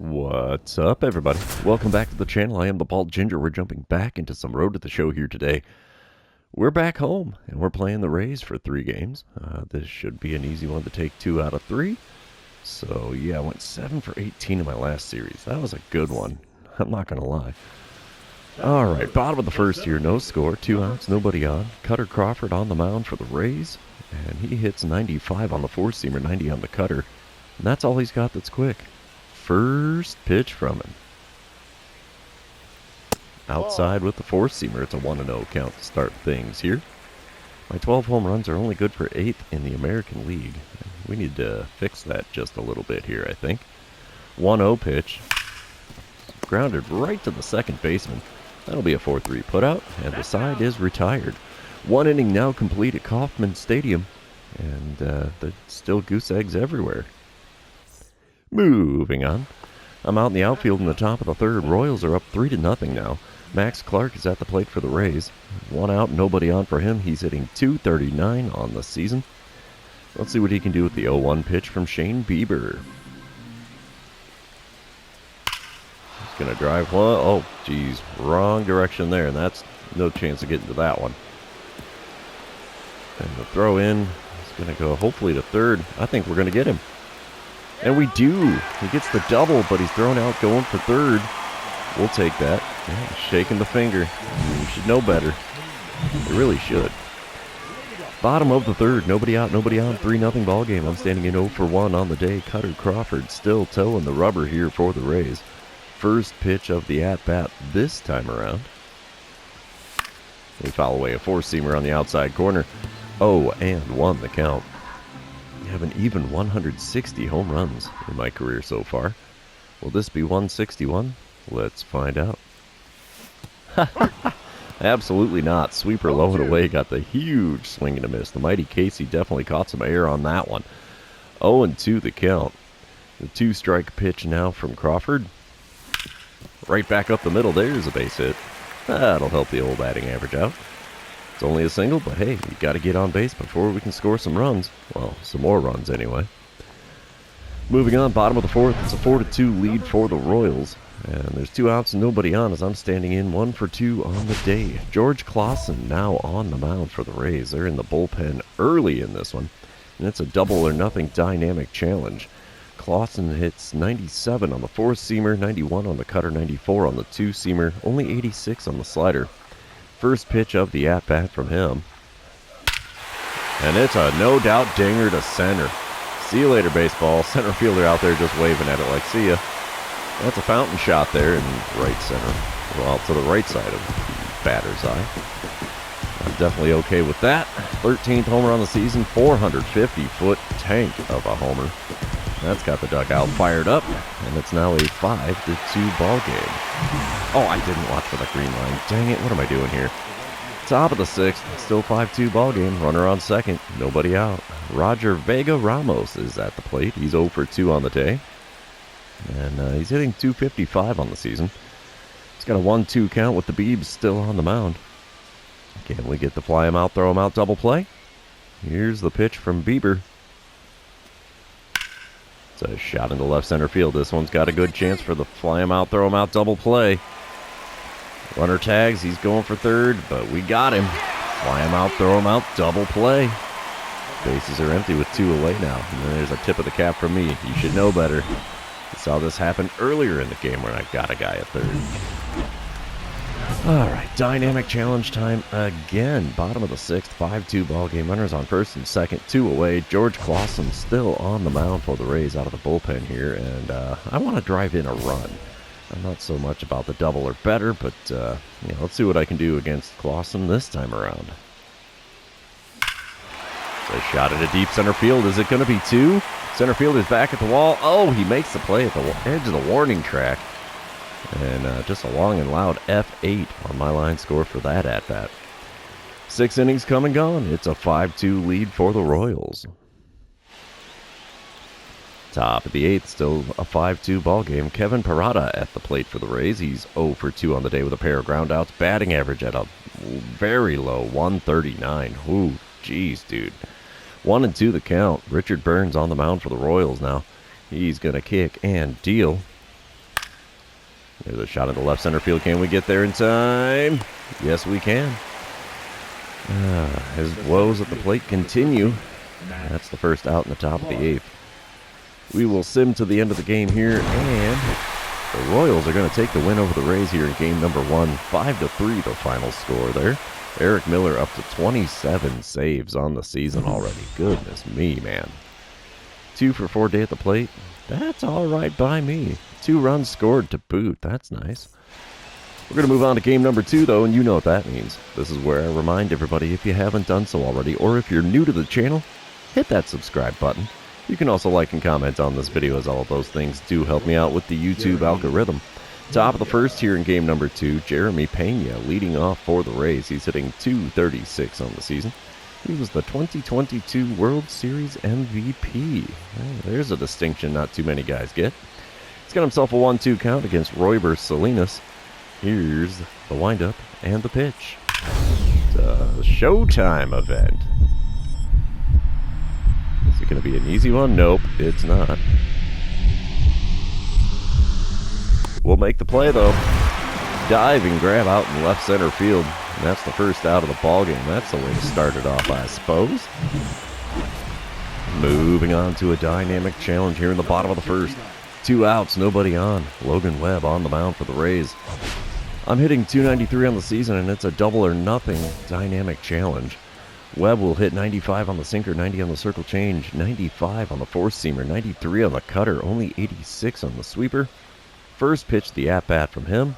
What's up, everybody? Welcome back to the channel. I am the Bald Ginger. We're jumping back into some Road to the Show here today. We're back home, and we're playing the Rays for 3 games. This should be an easy one to take 2 out of 3. So, yeah, I went 7 for 18 in my last series. That was a good one. I'm not going to lie. All right, bottom of the first here, no score, 2 outs, nobody on. Cutter Crawford on the mound for the Rays, and he hits 95 on the 4-seamer, 90 on the cutter. And that's all he's got that's quick. First pitch from him. Outside with the 4-seamer. It's a 1-0 count to start things here. My 12 home runs are only good for 8th in the American League. We need to fix that just a little bit here, I think. 1-0 pitch. Grounded right to the second baseman. That'll be a 4-3 putout, and the side is retired. 1 inning now complete at Kauffman Stadium, and there's still goose eggs everywhere. Moving on. I'm out in the outfield in the top of the third. Royals are up 3-0 now. Max Clark is at the plate for the Rays. 1 out, nobody on for him. He's hitting .239 on the season. Let's see what he can do with the 0-1 pitch from Shane Bieber. He's going to drive one. Oh, geez. Wrong direction there, and that's no chance of getting to that one. And the throw in is going to go hopefully to third. I think we're going to get him. And we do. He gets the double, but he's thrown out going for third. We'll take that. Yeah, he's shaking the finger. You should know better. You really should. Bottom of the third. Nobody out, nobody on. 3-0 ball game. I'm standing in 0 for 1 on the day. Cutter Crawford still toeing the rubber here for the Rays. First pitch of the at-bat this time around. They foul away a 4-seamer on the outside corner. 0-1 the count. I have an even 160 home runs in my career so far. Will this be 161? Let's find out. Absolutely not. Sweeper low and away got the huge swing and a miss. The mighty Casey definitely caught some air on that one. 0-2 the count. The 2-strike pitch now from Crawford. Right back up the middle. There's a base hit. That'll help the old batting average out. It's only a single, but hey, you got to get on base before we can score some runs. Well, some more runs anyway. Moving on, bottom of the fourth, it's a 4-2 lead for the Royals. And there's 2 outs and nobody on as I'm standing in 1 for 2 on the day. George Clausen now on the mound for the Rays. They're in the bullpen early in this one. And it's a double or nothing dynamic challenge. Clausen hits 97 on the 4-seamer, 91 on the cutter, 94 on the 2-seamer, only 86 on the slider. First pitch of the at-bat from him. And it's a no-doubt dinger to center. See you later, baseball. Center fielder out there just waving at it like, see ya. That's a fountain shot there in right center. Well, to the right side of the batter's eye. I'm definitely okay with that. 13th homer on the season, 450-foot tank of a homer. That's got the dugout fired up, and it's now a 5-2 ball game. Oh, I didn't watch for the green line. Dang it, what am I doing here? Top of the 6th, still 5-2 ball game. Runner on second, nobody out. Roger Vega Ramos is at the plate. He's 0 for 2 on the day. And he's hitting .255 on the season. He's got a 1-2 count with the Beebs still on the mound. Can we get the fly him out, throw him out double play? Here's the pitch from Bieber. It's a shot into left center field. This one's got a good chance for the fly him out, throw him out double play. Runner tags, he's going for third, but we got him. Fly him out, throw him out, double play. Bases are empty with 2 away now. And there's a tip of the cap from me. You should know better. I saw this happen earlier in the game when I got a guy at third. All right, dynamic challenge time again. Bottom of the 6th, 5-2 ball game. Runners on first and second, 2 away. George Clausen still on the mound for the Rays out of the bullpen here, and I want to drive in a run. I'm not so much about the double or better, but let's see what I can do against Clausen this time around. It's a shot into deep center field. Is it going to be 2? Center fielder's back at the wall. Oh, he makes the play at the edge of the warning track. And just a long and loud F8 on my line score for that at-bat. 6 innings come and gone. It's a 5-2 lead for the Royals. Top of the 8th, still a 5-2 ball game. Kevin Parada at the plate for the Rays. He's 0 for 2 on the day with a pair of groundouts. Batting average at a very low 139. Ooh, jeez, dude. 1-2 the count. Richard Burns on the mound for the Royals now. He's going to kick and deal. There's a shot into left center field. Can we get there in time? Yes, we can. His woes at the plate continue. That's the first out in the top of the 8th. We will sim to the end of the game here, and the Royals are going to take the win over the Rays here in game number 1. 5-3 the final score there. Eric Miller up to 27 saves on the season already. Goodness me, man. 2 for 4 day at the plate. That's all right by me. 2 runs scored to boot. That's nice. We're going to move on to game number 2, though, and you know what that means. This is where I remind everybody, if you haven't done so already, or if you're new to the channel, hit that subscribe button. You can also like and comment on this video, as all of those things do help me out with the YouTube algorithm. Top of the first here in game number 2, Jeremy Pena leading off for the Rays. He's hitting .236 on the season. He was the 2022 World Series MVP. Well, there's a distinction not too many guys get. He's got himself a 1-2 count against Royber Salinas. Here's the windup and the pitch. It's a Showtime event. Is it going to be an easy one? Nope, it's not. We'll make the play, though. Diving grab out in left center field. And that's the first out of the ballgame. That's the way to start it off, I suppose. Moving on to a dynamic challenge here in the bottom of the first. 2 outs, nobody on. Logan Webb on the mound for the Rays. I'm hitting .293 on the season, and it's a double or nothing dynamic challenge. Webb will hit 95 on the sinker, 90 on the circle change, 95 on the four-seamer, 93 on the cutter, only 86 on the sweeper. First pitch, the at-bat from him.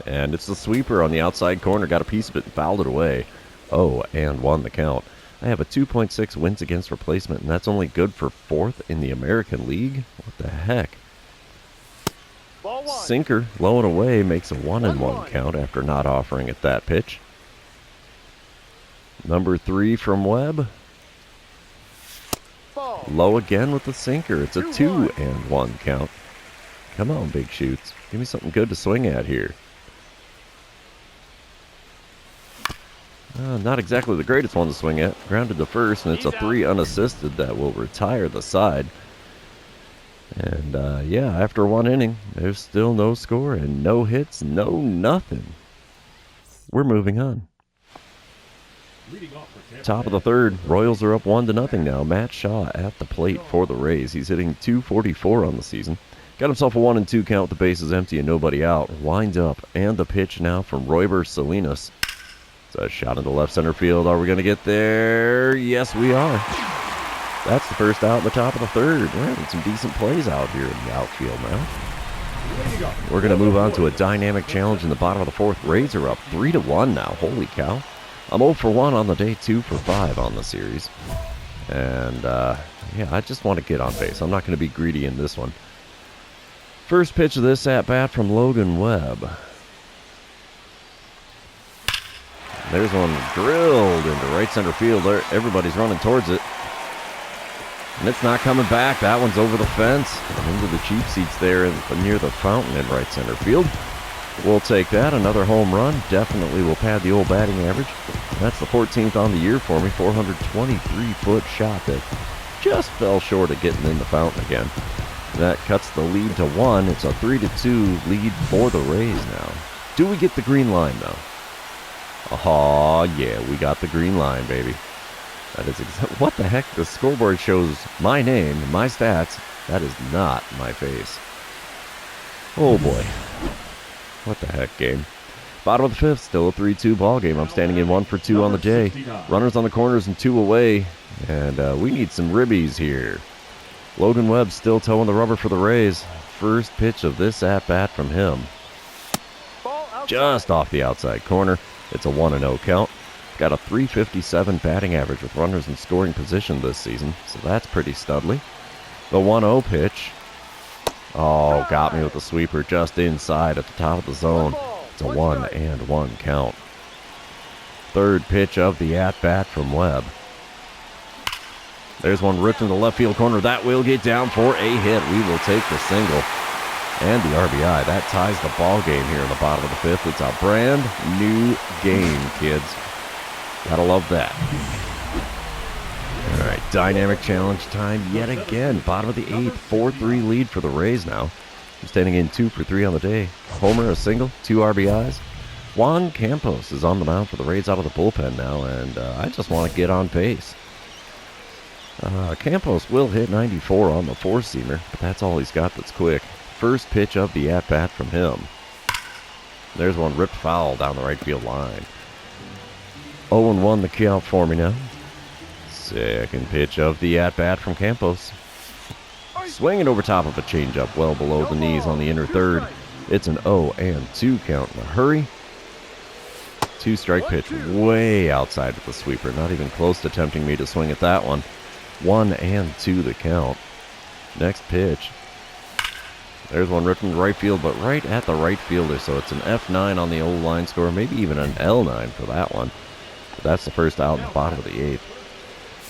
And it's the sweeper on the outside corner. Got a piece of it and fouled it away. Oh, and won the count. I have a 2.6 wins against replacement, and that's only good for 4th in the American League. What the heck? Sinker, low and away, makes a 1-1 count after not offering at that pitch. Number 3 from Webb. Low again with the sinker. It's a 2-1 count. Come on, big shoots. Give me something good to swing at here. Not exactly the greatest one to swing at. Grounded to first, and it's a 3 unassisted that will retire the side. And, yeah, after 1 inning, there's still no score and no hits, no nothing. We're moving on. Top of the 3rd, Royals are up 1-0 now. Matt Shaw at the plate for the Rays. He's hitting .244 on the season. Got himself a 1-2 count with the bases empty and nobody out. Wind up, and the pitch now from Royber Salinas. It's a shot into left center field. Are we going to get there? Yes, we are. That's the first out in the top of the 3rd. We're having some decent plays out here in the outfield now. We're going to move on to a dynamic challenge in the bottom of the 4th. Rays are up 3-1 now. Holy cow. I'm 0 for 1 on the day, 2 for 5 on the series. And, yeah, I just want to get on base. I'm not going to be greedy in this one. First pitch of this at-bat from Logan Webb. There's one drilled into right center field. Everybody's running towards it. And it's not coming back. That one's over the fence. Into the cheap seats there near the fountain in right center field. We'll take that. Another home run. Definitely will pad the old batting average. That's the 14th on the year for me. 423-foot shot that just fell short of getting in the fountain again. That cuts the lead to 1. It's a 3-2 lead for the Rays now. Do we get the green line, though? Oh, yeah, we got the green line, baby. That is what the heck? The scoreboard shows my name, my stats. That is not my face. Oh, boy. What the heck, game? Bottom of the 5th, still a 3-2 ball game. I'm standing in 1 for 2 on the day. Runners on the corners and 2 away. And we need some ribbies here. Logan Webb still towing the rubber for the Rays. First pitch of this at-bat from him. Just off the outside corner. It's a 1-0 count. Got a .357 batting average with runners in scoring position this season, so that's pretty studly. The 1-0 pitch. Oh, got me with the sweeper just inside at the top of the zone. It's a 1-1 count. Third pitch of the at-bat from Webb. There's one ripped in the left field corner. That will get down for a hit. We will take the single and the RBI. That ties the ball game here in the bottom of the 5th. It's a brand new game, kids. Gotta love that. All right, dynamic challenge time yet again. Bottom of the 8th, 4-3 lead for the Rays now. Standing in 2 for 3 on the day. Homer, a single, 2 RBIs. Juan Campos is on the mound for the Rays out of the bullpen now, and I just want to get on base. Campos will hit 94 on the four-seamer, but that's all he's got that's quick. First pitch of the at-bat from him. There's one ripped foul down the right field line. 0-1 the count for me now. Second pitch of the at-bat from Campos. Swinging over top of a changeup well below the knees on the inner third. It's an 0-2 count in a hurry. 2-strike pitch way outside with the sweeper. Not even close to tempting me to swing at that one. 1-2 the count. Next pitch. There's one ripped from right field, but right at the right fielder. So it's an F9 on the old line score, maybe even an L9 for that one. But that's the first out in the bottom of the 8th.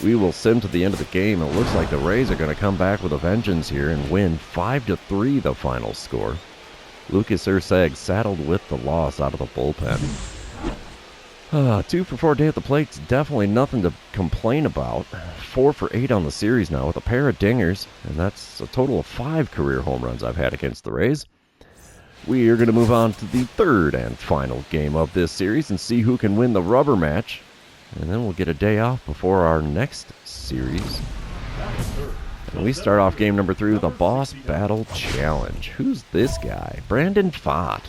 We will sim to the end of the game. It looks like the Rays are going to come back with a vengeance here and win 5-3 the final score. Lucas Urseg saddled with the loss out of the bullpen. 2 for 4 day at the plate's definitely nothing to complain about. 4 for 8 on the series now with a pair of dingers, and that's a total of 5 career home runs I've had against the Rays. We are going to move on to the third and final game of this series and see who can win the rubber match. And then we'll get a day off before our next series. And we start off game number 3 with a Boss Battle Challenge. Who's this guy? Brandon Pfaadt.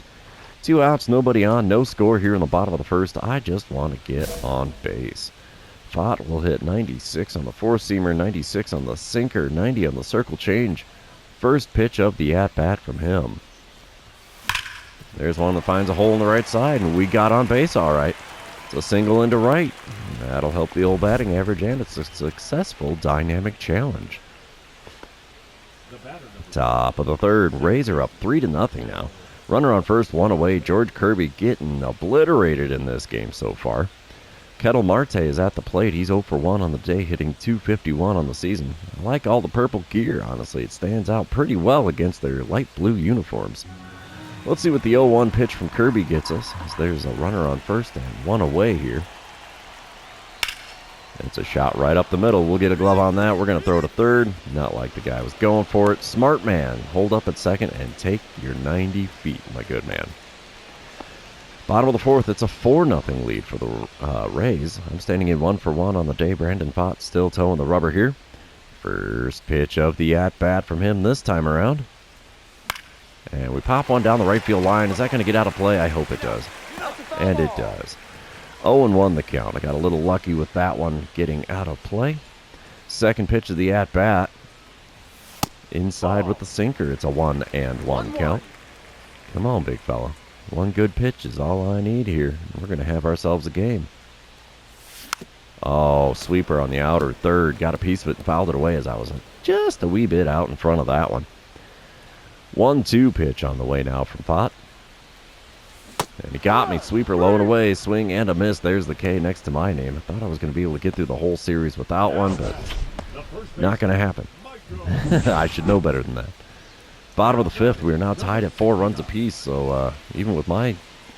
2 outs, nobody on, no score here in the bottom of the first. I just want to get on base. Pfaadt will hit 96 on the four-seamer, 96 on the sinker, 90 on the circle change. First pitch of the at-bat from him. There's one that finds a hole in the right side, and we got on base all right. It's a single into right. That'll help the old batting average, and it's a successful dynamic challenge. Top of the third, Rays are up 3-0 now. Runner on first, 1 away. George Kirby getting obliterated in this game so far. Ketel Marte is at the plate. He's 0 for 1 on the day, hitting .251 on the season. I like all the purple gear, honestly. It stands out pretty well against their light blue uniforms. Let's see what the 0-1 pitch from Kirby gets us, as there's a runner on first and 1 away here. It's a shot right up the middle. We'll get a glove on that. We're going to throw to third. Not like the guy was going for it. Smart man. Hold up at second and take your 90 feet, my good man. Bottom of the fourth, it's a 4-0 lead for the Rays. I'm standing in 1 for 1 on the day. Brandon Pfaadt still towing the rubber here. First pitch of the at-bat from him this time around. And we pop one down the right field line. Is that going to get out of play? I hope it does. And it does. 0-1 the count. I got a little lucky with that one getting out of play. Second pitch of the at-bat. Inside with the sinker. It's a 1-1 count. Come on, big fella. One good pitch is all I need here. We're going to have ourselves a game. Oh, sweeper on the outer third. Got a piece of it and fouled it away as I was just a wee bit out in front of that one. 1-2 pitch on the way now from Pfaadt. And he got me. Sweeper low and away. Swing and a miss. There's the K next to my name. I thought I was going to be able to get through the whole series without one, but not going to happen. I should know better than that. Bottom of the fifth, we are now tied at 4 runs apiece, so even with my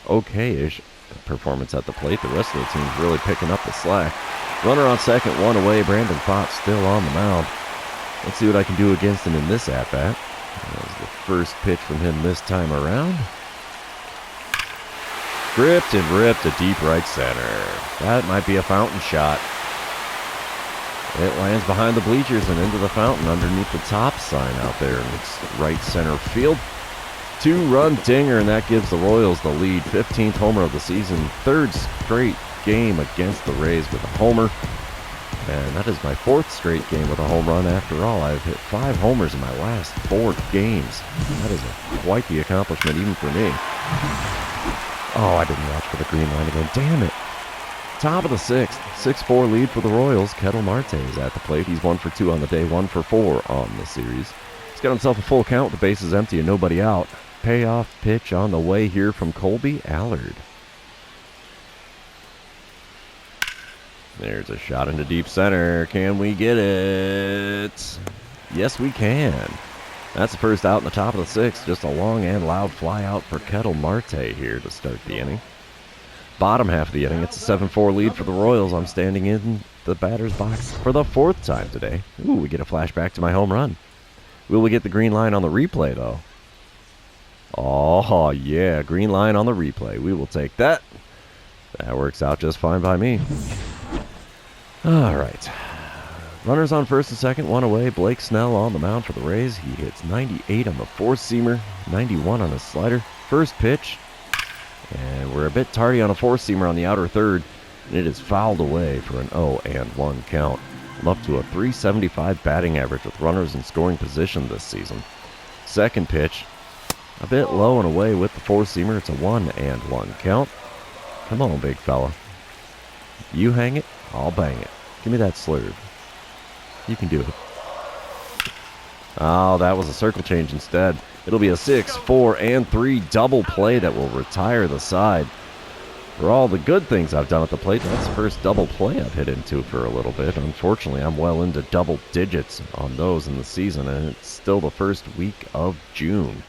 okay-ish performance at the plate, the rest of the team's really picking up the slack. Runner on second, 1 away. Brandon Pfaadt still on the mound. Let's see what I can do against him in this at-bat. That was the first pitch from him this time around. Gripped and ripped to deep right center. That might be a fountain shot. It lands behind the bleachers and into the fountain underneath the top sign out there in its right center field. 2-run dinger, and that gives the Royals the lead. 15th homer of the season. Third straight game against the Rays with a homer. And that is my 4th straight game with a home run. After all, I've hit 5 homers in my last 4 games. That is quite the accomplishment even for me. Oh, I didn't watch for the green line again. Damn it. Top of the 6th. 6-4 lead for the Royals. Ketel Marte is at the plate. He's 1 for 2 on the day, 1 for 4 on the series. He's got himself a full count with the bases empty and nobody out. Payoff pitch on the way here from Colby Allard. There's a shot into deep center. Can we get it? Yes, we can. That's the first out in the top of the 6th. Just a long and loud fly out for Ketel Marte here to start the inning. Bottom half of the inning, it's a 7-4 lead for the Royals. I'm standing in the batter's box for the 4th time today. Ooh, we get a flashback to my home run. Will we get the green line on the replay, though? Oh, yeah. Green line on the replay. We will take that. That works out just fine by me. All right. Runners on first and second, one away. Blake Snell on the mound for the Rays. He hits 98 on the four-seamer, 91 on his slider. First pitch. And we're a bit tardy on a four-seamer on the outer third. And it is fouled away for an 0-1 count. I'm up to a .375 batting average with runners in scoring position this season. Second pitch. A bit low and away with the four-seamer. It's a 1-1 count. Come on, big fella. You hang it, I'll bang it. Give me that slurve. You can do it. Oh, that was a circle change instead. It'll be a 6, 4, and 3 double play that will retire the side. For all the good things I've done at the plate, that's the first double play I've hit into for a little bit. Unfortunately, I'm well into double digits on those in the season, and it's still the first week of June.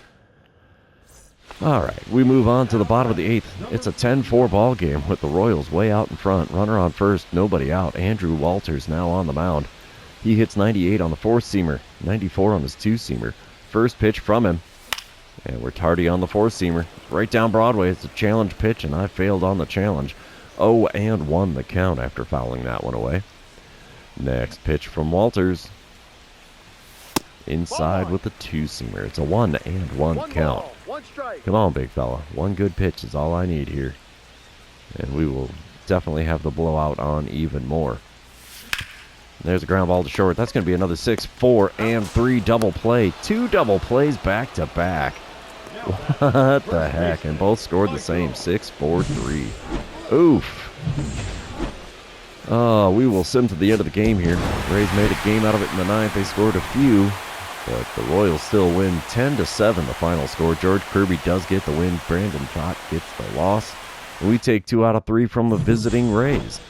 All right, we move on to the bottom of the eighth. It's a 10-4 ball game with the Royals way out in front. Runner on first, nobody out. Andrew Walters now on the mound. He hits 98 on the four-seamer, 94 on his two-seamer. First pitch from him, and we're tardy on the four-seamer. Right down Broadway, it's a challenge pitch, and I failed on the challenge. 0-1 the count after fouling that one away. Next pitch from Walters. Inside with the two-seamer. It's a 1-1 count. Come on, big fella. One good pitch is all I need here. And we will definitely have the blowout on even more. There's a ground ball to short. That's going to be another 6, 4, and 3 double play. 2 double plays back to back. What the heck? And both scored the same. 6, 4, 3. Oof. Oh, we will sim to the end of the game here. Rays made a game out of it in the ninth. They scored a few, but the Royals still win 10-7 the final score. George Kirby does get the win. Brandon Pfaadt gets the loss. And we take 2 out of 3 from the visiting Rays.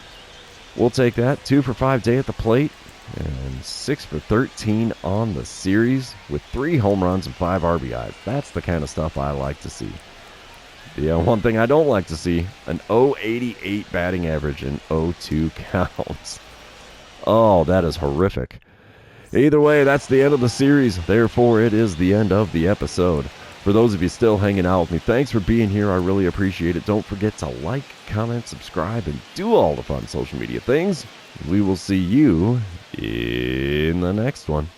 We'll take that. 2 for 5 day at the plate and 6 for 13 on the series with 3 home runs and 5 RBIs. That's the kind of stuff I like to see. Yeah, one thing I don't like to see, an .088 batting average and 0-2 counts. Oh, that is horrific. Either way, that's the end of the series. Therefore, it is the end of the episode. For those of you still hanging out with me, thanks for being here. I really appreciate it. Don't forget to like, comment, subscribe, and do all the fun social media things. We will see you in the next one.